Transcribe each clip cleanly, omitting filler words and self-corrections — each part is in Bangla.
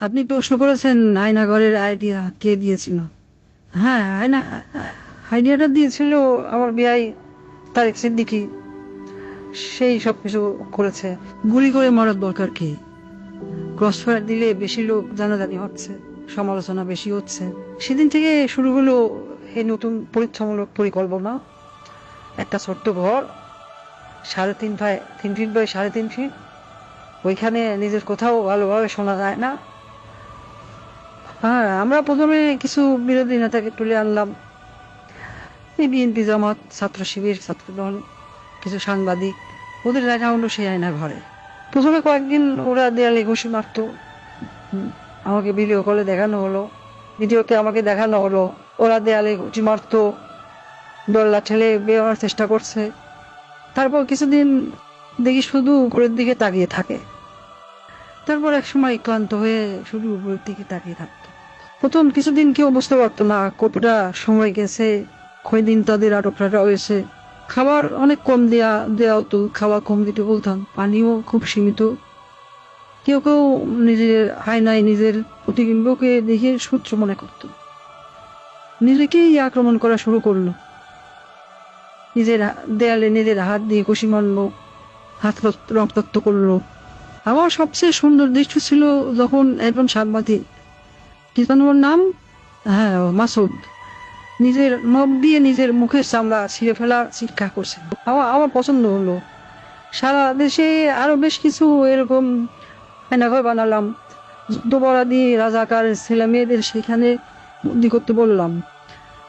আপনি প্রশ্ন করেছেন আয়নাঘরের আইডিয়া কে দিয়েছিল। হ্যাঁ, আইডিয়াটা দিয়েছিল আমার বিয়াই তারেক সিদ্দিকী। সেই সব কিছু করেছে। গুলি করে মারার দরকার কি? ক্রস ফায়ার দিলে বেশি লোক জানাজানি হচ্ছে, সমালোচনা বেশি হচ্ছে। সেদিন থেকে শুরু হলো এই নতুন পরীক্ষামূলক পরিকল্পনা। একটা ছোট্ট ঘর, 3.5 ফিট বাই 3.5 ফিট। ওইখানে নিজের কোথাও ভালোভাবে শোনা যায় না। হ্যাঁ, আমরা প্রথমে কিছু বিরোধী নেতাকে তুলে আনলাম, এই বিএনপি, জামাত, ছাত্র শিবির, ছাত্রদল, কিছু সাংবাদিক। ওদের দেখা হলো সেই আয়না ঘরে। প্রথমে কয়েকদিন ওরা দেয়ালে ঘুষি মারত। আমাকে ভিডিও কলে দেখানো হলো, ভিডিওতে আমাকে দেখানো হলো ওরা দেয়ালে ঘুষি মারত, দল্লা ঠেলে বেরোনোর চেষ্টা করছে। তারপর কিছুদিন দেখি শুধু উপরের দিকে তাকিয়ে থাকে। তারপর এক সময় ক্লান্ত হয়ে শুধু উপরের দিকে তাকিয়ে থাকতো। প্রথম কিছুদিন কেউ বুঝতে পারতো না কতটা সময় গেছে, কয়দিন তাদের আটক রাখা হয়েছে। খাবার অনেক কম দেওয়া হতো, খাবার কম দিতে বলতাম, পানিও খুব সীমিত। কেউ কেউ নিজের আয়নায় নিজের প্রতিবিম্বকে দেখে সূত্র মনে করত, নিজেকেই আক্রমণ করা শুরু করলো। নিজের দেয়ালে নিজের হাত দিয়ে কষি মারলো, হাত রক্তাক্ত করলো। আমার সবচেয়ে সুন্দর দৃশ্য ছিল যখন একজন সাংবাদিক, কি জানো ওর নাম, হ্যাঁ মাসুদ, নিজের নখ দিয়ে নিজের মুখের চামড়া ছিঁড়ে ফেলা চিৎকার করছে। আমার পছন্দ হলো। সারা দেশে আরো বেশ কিছু এরকম আয়নাঘর বানালাম। যুদ্ধপরাধী রাজাকার ছেলে মেয়েদের সেখানে বন্দি করতে বললাম।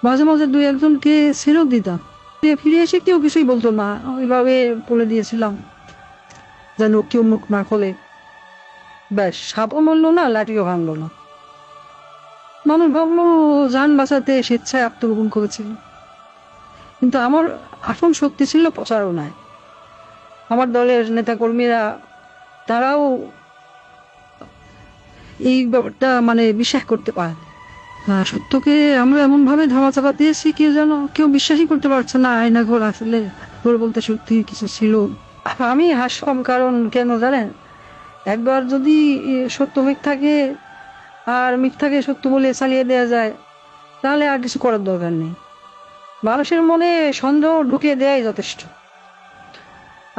মাঝে মাঝে দুই একজনকে ছেড়েও দিতাম। ফিরে এসে কেউ কিছুই বলতো না, ওইভাবে বলে দিয়েছিলাম যেন কেউ মুখ না খোলে। ব্যাস, সাপও মরলো না, লাঠিও ভাঙলো না। মানুষ ভাবলো যান বাঁচাতে স্বেচ্ছায় আত্মগোপন করেছিল, কিন্তু আমার আসল শক্তি ছিল প্রচারণায়। আমার দলের নেতাকর্মীরা, তারাও এই ব্যাপারটা বিশ্বাস করতে পারে। সত্যকে আমরা এমন ভাবে ধামাচাপা দিয়েছি, কেউ বিশ্বাসই করতে পারছে না আয়নাঘর আসলে ঘর বলতে সত্যি কিছু ছিল। আমি হাসলাম, কারণ কেন জানেন, একবার যদি সত্য মিথ্যাকে আর মিথ্যাকে সত্য বলে চালিয়ে দেওয়া যায়, তাহলে আর কিছু করার দরকার নেই। মানুষের মনে সন্দেহ ঢুকিয়ে দেওয়াই যথেষ্ট।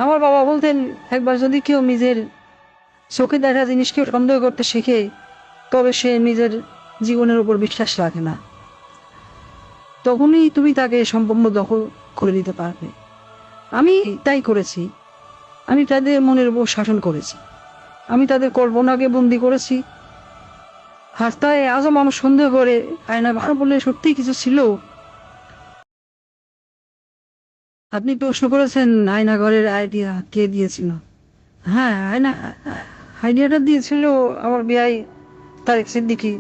আমার বাবা বলতেন, একবার যদি কেউ নিজের চোখে দেখা জিনিসকে সন্দেহ করতে শিখে, তবে সে নিজের জীবনের উপর বিশ্বাস রাখে না। তখনই তুমি তাকে সম্পূর্ণ দখল করে দিতে পারবে। আমি তাই করেছি। আমি তাদের মনের উপর শাসন করেছি। আমি তাদের কল্পনাকে বন্দি করেছি। হাসতায় আজও মানুষ সন্দেহ করে আয়না ভাড়া বলে সত্যি কিছু ছিল। আপনি প্রশ্ন করেছেন আয়নাঘরের আইডিয়া কে দিয়েছিল। হ্যাঁ, আইডিয়াটা দিয়েছিল আমার বিয়াই তারেক সিদ্দিকী।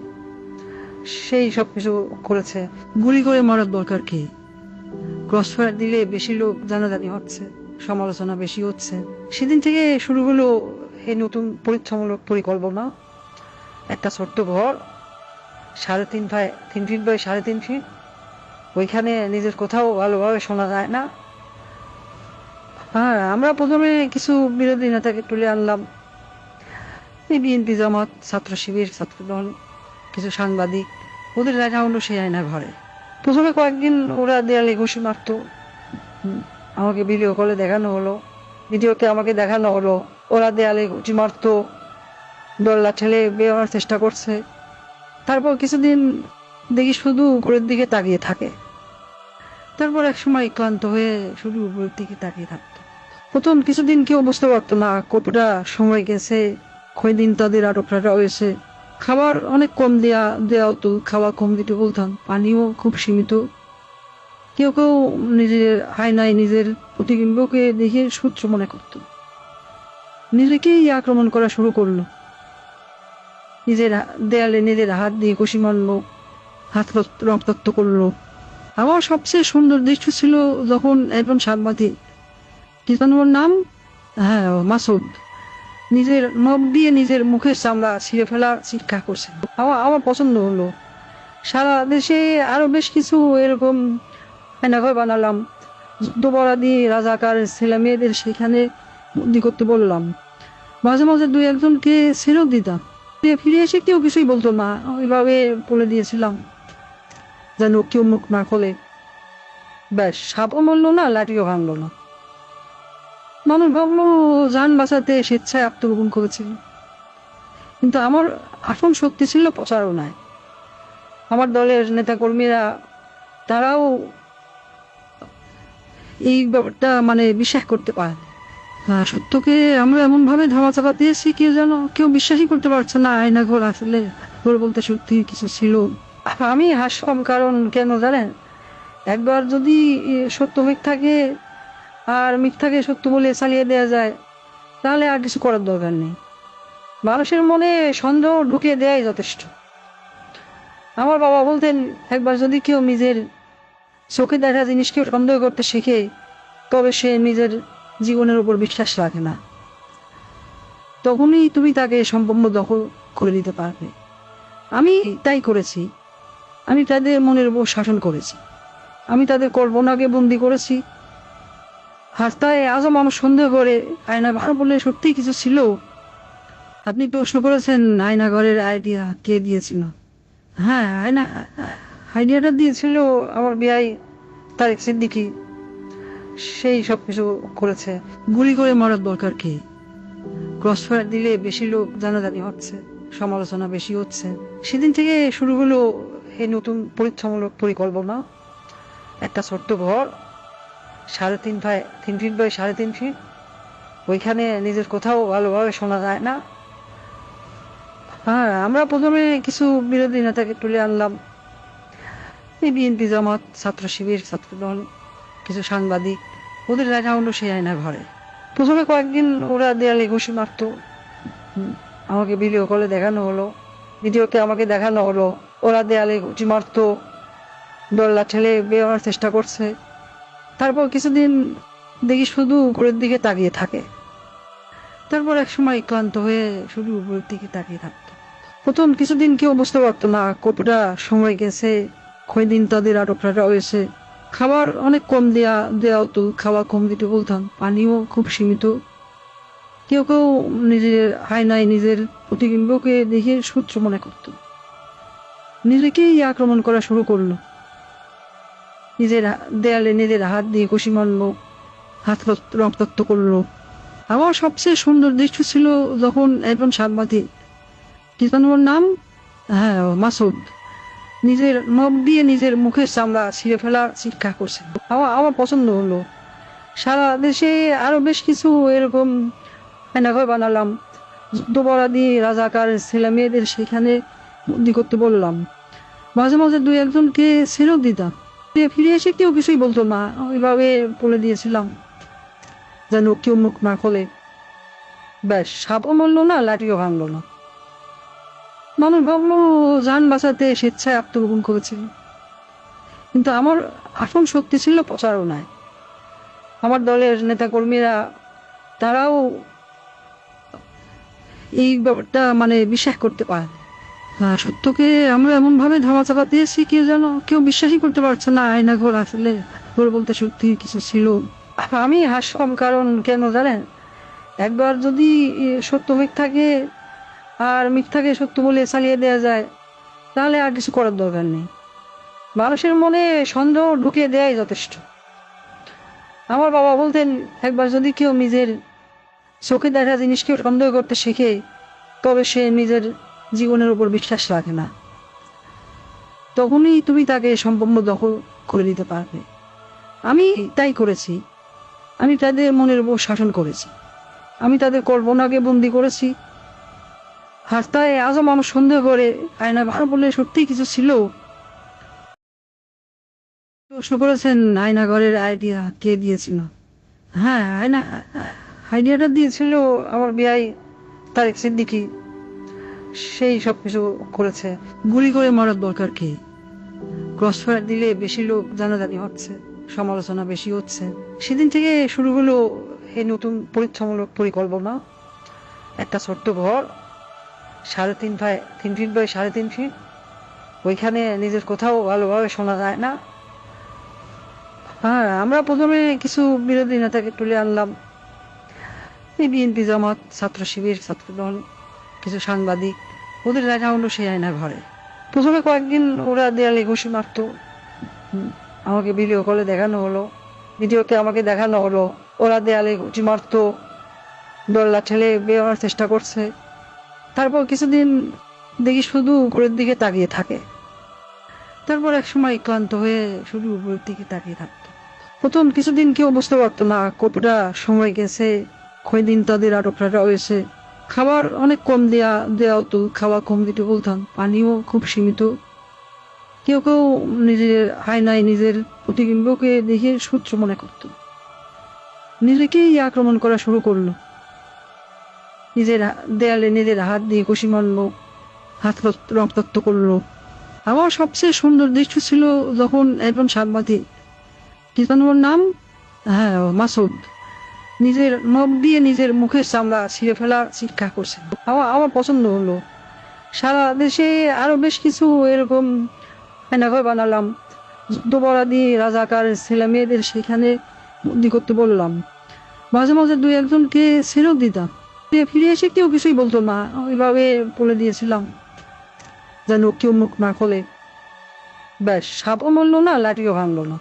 সেই সব কিছু করেছে। গুলি করে মারার দরকার কি? ক্রস ফায়ার দিলে বেশি লোক জানাজানি হচ্ছে, সমালোচনা বেশি হচ্ছে। সেদিন থেকে শুরু হলো এই নতুন পরীক্ষামূলক পরিকল্পনা। একটা ছোট্ট ঘর, 3.5 ফিট বাই 3.5 ফিট। ওইখানে নিজের কোথাও ভালোভাবে শোনা যায় না। হ্যাঁ, আমরা প্রথমে কিছু বিরোধী নেতাকে তুলে আনলাম, এই বিএনপি, জামাত, ছাত্র শিবির, ছাত্রদল, কিছু সাংবাদিক। ওদের দেখা হলো সেই আয়না ঘরে। প্রথমে কয়েকদিন ওরা দেয়ালে ঘুষি মারত। আমাকে ভিডিও কলে দেখানো হলো, ভিডিওতে আমাকে দেখানো হলো ওরা দেয়ালে ঘুষি মারত, দল্লা ঠেলে বেরোনোর চেষ্টা করছে। তারপর কিছুদিন দেখি শুধু উপরের দিকে তাকিয়ে থাকে। তারপর এক সময় ক্লান্ত হয়ে শুধু উপরের দিকে তাকিয়ে থাকতো। প্রথম কিছুদিন কেউ বুঝতে পারতো না কতটা সময় গেছে, কয়দিন তাদের আটক রাখা হয়েছে। খাবার অনেক কম দেওয়া হতো, খাবার কম দিতে বলতাম, পানিও খুব সীমিত। কেউ কেউ নিজের আয়নায় নিজের প্রতিবিম্বকে দেখে সূত্র মনে করত, নিজেকেই আক্রমণ করা শুরু করলো। নিজের দেয়ালে নিজের হাত দিয়ে কষি মারলো, হাত রক্তাক্ত করলো। আমার সবচেয়ে সুন্দর দৃশ্য ছিল যখন একজন সাংবাদিক, কি জানো ওর নাম, হ্যাঁ মাসুদ, নিজের নখ দিয়ে নিজের মুখের চামড়া ছিঁড়ে ফেলা চিৎকার করছে। আমার পছন্দ হলো। সারা দেশে আরো বেশ কিছু এরকম আয়নাঘর বানালাম। যুদ্ধপরাধী রাজাকার ছেলে মেয়েদের সেখানে বন্দি করতে বললাম। মাঝে মাঝে দুই একজনকে ছেড়েও দিতাম। ফিরে এসে কেউ কিছুই বলতো না, ওইভাবে বলে দিয়েছিলাম যেন কেউ মুখ না খোলে। ব্যাস, সাপও মরলো না, লাঠিও ভাঙলো না। মানুষ ভাবলো যান বাঁচাতে স্বেচ্ছায় আত্মগোপন করেছিল, কিন্তু আমার আসল শক্তি ছিল প্রচারণায়। আমার দলের নেতাকর্মীরা, তারাও এই ব্যাপারটা বিশ্বাস করতে পারে। সত্যকে আমরা এমন ভাবে ধামাচাপা দিয়েছি, কেউ বিশ্বাসই করতে পারছে না আয়না ঘর আসলে ঘর বলতে সত্যি কিছু ছিল। আমি হাসলাম, কারণ কেন জানেন, একবার যদি সত্য মিথ্যাকে আর মিথ্যাকে সত্য বলে চালিয়ে দেওয়া যায়, তাহলে আর কিছু করার দরকার নেই। মানুষের মনে সন্দেহ ঢুকিয়ে দেওয়াই যথেষ্ট। আমার বাবা বলতেন, একবার যদি কেউ নিজের চোখে দেখা জিনিসকে সন্দেহ করতে শিখে, তবে সে নিজের জীবনের উপর বিশ্বাস রাখে না। তখনই তুমি তাকে সম্পূর্ণ দখল করে দিতে পারবে। আমি তাই করেছি। আমি তাদের মনের উপর শাসন করেছি। আমি তাদের কল্পনাকে বন্দি করেছি। হাস্তায় আজও মানুষ সন্দেহ করে আয়না ভালো বলে সত্যি কিছু ছিল। আপনি প্রশ্ন করেছেন আয়নাঘরের আইডিয়া কে দিয়েছিল। হ্যাঁ, আইডিয়াটা দিয়েছিল আমার বিআই তারেক সিদ্দিকী। সেই সব কিছু করেছে। গুলি করে মারার দরকার কি? ক্রসফায়ার দিলে বেশি লোক জানাজানি হচ্ছে, সমালোচনা বেশি হচ্ছে। সেদিন থেকে শুরু হলো এই নতুন পরীক্ষামূলক পরিকল্পনা। একটা ছোট্ট ঘর, 3.5 ফিট বাই 3.5 ফিট। ওইখানে নিজের কোথাও ভালোভাবে শোনা যায় না। হ্যাঁ, আমরা প্রথমে কিছু বিরোধী নেতাকে তুলে আনলাম। এই বিএনপি, জামাত, ছাত্র শিবির, ছাত্রদল, কিছু সাংবাদিক, ওদের রাখা হলো সেই আয়নার ঘরে। প্রথমে কয়েকদিন ওরা দেয়ালে ঘুষি মারত। আমাকে ভিডিও কলে দেখানো হলো, ভিডিওতে আমাকে দেখানো হলো ওরা দেয়ালে ঘুষি মারত, দরলা ঠেলে বেরোনোর চেষ্টা করছে। তারপর কিছুদিন দেখি শুধু উপরের দিকে তাকিয়ে থাকে। তারপর এক সময় ক্লান্ত হয়ে শুধু উপরের দিকে তাকিয়ে থাকতো। প্রথম কিছুদিন কেউ বুঝতে পারতো না কতটা সময় গেছে, কয়দিন তাদের আটক রাখা হয়েছে। খাবার অনেক কম দেওয়া হতো, খাবার কম দিতে বলতাম, পানিও খুব সীমিত। কেউ কেউ নিজের আয়নায় নিজের প্রতিবিম্বকে দেখে শত্রু মনে করত, নিজেকেই আক্রমণ করা শুরু করলো। নিজের দেয়ালে নিজের হাত দিয়ে কষি মারলো, হাত রক্তাক্ত করলো। আমার সবচেয়ে সুন্দর দৃশ্য ছিল যখন একজন সাংবাদিক, কি জানো ওর নাম, হ্যাঁ মাসুদ, নিজের নখ দিয়ে নিজের মুখের চামড়া ছিঁড়ে ফেলা শিক্ষা করছে। আমার পছন্দ হলো। সারা দেশে আরো বেশ কিছু এরকম আয়নাঘর বানালাম। যুদ্ধপরাধী রাজাকার ছেলে মেয়েদের সেখানে বন্দি করতে বললাম। মাঝে মাঝে 2-1জনকে ছেড়েও দিতাম। ফিরে এসে কেউ কিছুই বলতো না, ওইভাবে বলে দিয়েছিলাম যেন কেউ মুখ না খোলে। ব্যাস, সাপও মরলো না, লাঠিও ভাঙলো না। মানুষ ভাবলো যান বাঁচাতে স্বেচ্ছায় আত্মগোপন করেছিল, কিন্তু আমার আসল শক্তি ছিল প্রচারণায়। আমার দলের নেতাকর্মীরা, তারাও এই ব্যাপারটা বিশ্বাস করতে পারে। সত্যকে আমরা এমন ভাবে ধামাচাপা দিয়েছি, কেউ বিশ্বাসই করতে পারছে না আয়না ঘর আসলে ঘর বলতে সত্যি কিছু ছিল। আমি হাসলাম, কারণ কেন জানেন, একবার যদি সত্য মিথ্যাকে আর মিথ্যাকে সত্য বলে চালিয়ে দেওয়া যায়, তাহলে আর কিছু করার দরকার নেই। মানুষের মনে সন্দেহ ঢুকিয়ে দেওয়াই যথেষ্ট। আমার বাবা বলতেন, একবার যদি কেউ নিজের চোখে দেখা জিনিসকে সন্দেহ করতে শিখে, তবে সে নিজের জীবনের উপর বিশ্বাস রাখে না। তখনই তুমি তাকে সম্পূর্ণ দখল করে দিতে পারবে। আমি তাই করেছি। আমি তাদের মনের উপর শাসন করেছি। আমি তাদের কল্পনাকে বন্দি করেছি। হাস্তায় আজও মানুষ সন্দেহ করে আয়না ভালো বলে সত্যি কিছু ছিল। প্রশ্ন করেছেন আয়নাঘরের আইডিয়া কে দিয়েছিল। হ্যাঁ, আইডিয়াটা দিয়েছিল আমার বিআই তারেক সিদ্দিকী। সেই সব কিছু করেছে। গুলি করে মারার দরকার কি? ক্রসফায়ার দিলে বেশি লোক জানাজানি হচ্ছে, সমালোচনা বেশি হচ্ছে। সেদিন থেকে শুরু হলো এই নতুন পরীক্ষামূলক পরিকল্পনা। একটা ছোট্ট ঘর, 3.5 ফিট বাই 3.5 ফিট। ওইখানে নিজের কোথাও ভালোভাবে শোনা যায় না। হ্যাঁ, আমরা প্রথমে কিছু বিরোধী নেতাকে তুলে আনলাম। এই বিএনপি, জামাত, ছাত্র শিবির, ছাত্রদল, কিছু সাংবাদিক, ওদের রাজা হলো সেই আয়না ঘরে। প্রথমে কয়েকদিন ওরা দেয়ালে ঘুষি মারতো, আমাকে ভিডিও কলে দেখানো হলো, ভিডিওতে আমাকে দেখানো হলো ওরা দেয়ালে ঘুষি মারতো, দরলা ঠেলে বেরোনোর চেষ্টা করছে। তারপর কিছুদিন দেখি শুধু উপরের দিকে তাকিয়ে থাকে। তারপর এক সময় ক্লান্ত হয়ে শুধু উপরের দিকে তাকিয়ে থাকতো। প্রথম কিছুদিন কেউ বুঝতে পারতো না কতটা সময় গেছে, কয়দিন তাদের আটকটা হয়েছে। খাবার অনেক কম দেওয়া হতো, খাওয়া কম দিতে বলতাম, পানিও খুব সীমিত। কেউ কেউ নিজের আয়নায় নিজের প্রতিবিম্বকে দেখে সূত্র মনে করত, নিজেকেই আক্রমণ করা শুরু করলো। নিজের দেয়ালে নিজের হাত দিয়ে ঘুষি মারলো, হাত রক্তাক্ত করলো। আমার সবচেয়ে সুন্দর দৃশ্য ছিল যখন একজন সাংবাদিক, কি জানো ওর নাম, হ্যাঁ মাসুদ, নিজের নখ দিয়ে নিজের মুখের চামড়া ছিঁড়ে ফেলা চিৎকার করছে। আমার পছন্দ হলো। সারা দেশে আরো বেশ কিছু এরকম আয়নাঘর বানালাম, যুদ্ধপরাধী রাজাকার ছেলে মেয়েদের সেখানে বন্দি করতে বললাম। মাঝে মাঝে দুই একজনকে ছেড়েও দিতাম, ফিরে এসে কেউ কিছুই বলতো না, ওইভাবে বলে দিয়েছিলাম যেন কেউ মুখ না খোলে। ব্যাস, সাপও মরলো না, লাঠিও ভাঙলো না।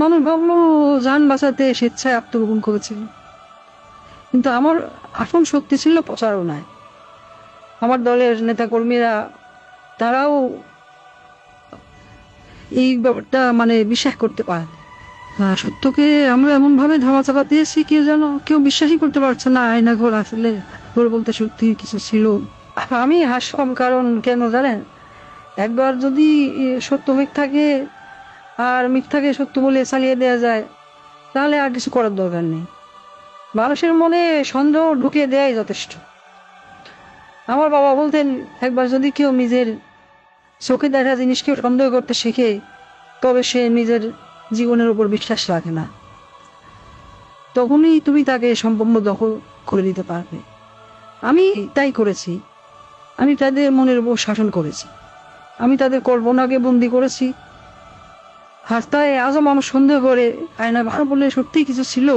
মানুষ ভাবলো যান বাঁচাতে স্বেচ্ছায় আত্মগোপন করেছিল, কিন্তু আমার আসল শক্তি ছিল প্রচারণায়। আমার দলের নেতাকর্মীরা তারাও এই ব্যাপারটা বিশ্বাস করতে পারে। সত্যকে আমরা এমন ভাবে ধামাচাপা দিয়েছি কেউ বিশ্বাসই করতে পারছে না আয়না ঘর আসলে ঘর বলতে সত্যি কিছু ছিল। আমি হাসলাম, কারণ কেন জানেন, একবার যদি সত্য মিথ্যাকে থাকে আর মিথ্যাকে সত্য বলে চালিয়ে দেওয়া যায়, তাহলে আর কিছু করার দরকার নেই। মানুষের মনে সন্দেহ ঢুকিয়ে দেওয়াই যথেষ্ট। আমার বাবা বলতেন, একবার যদি কেউ নিজের চোখে দেখা জিনিসকে সন্দেহ করতে শেখে, তবে সে নিজের জীবনের উপর বিশ্বাস রাখে না। তখনই তুমি তাকে সম্পূর্ণ দখল করে দিতে পারবে। আমি তাই করেছি। আমি তাদের মনের উপর শাসন করেছি, আমি তাদের কল্পনাকে বন্দি করেছি। আর তাই আজও মানুষ সন্দেহ করে আয়না ভালো বলে সত্যি কিছু ছিল।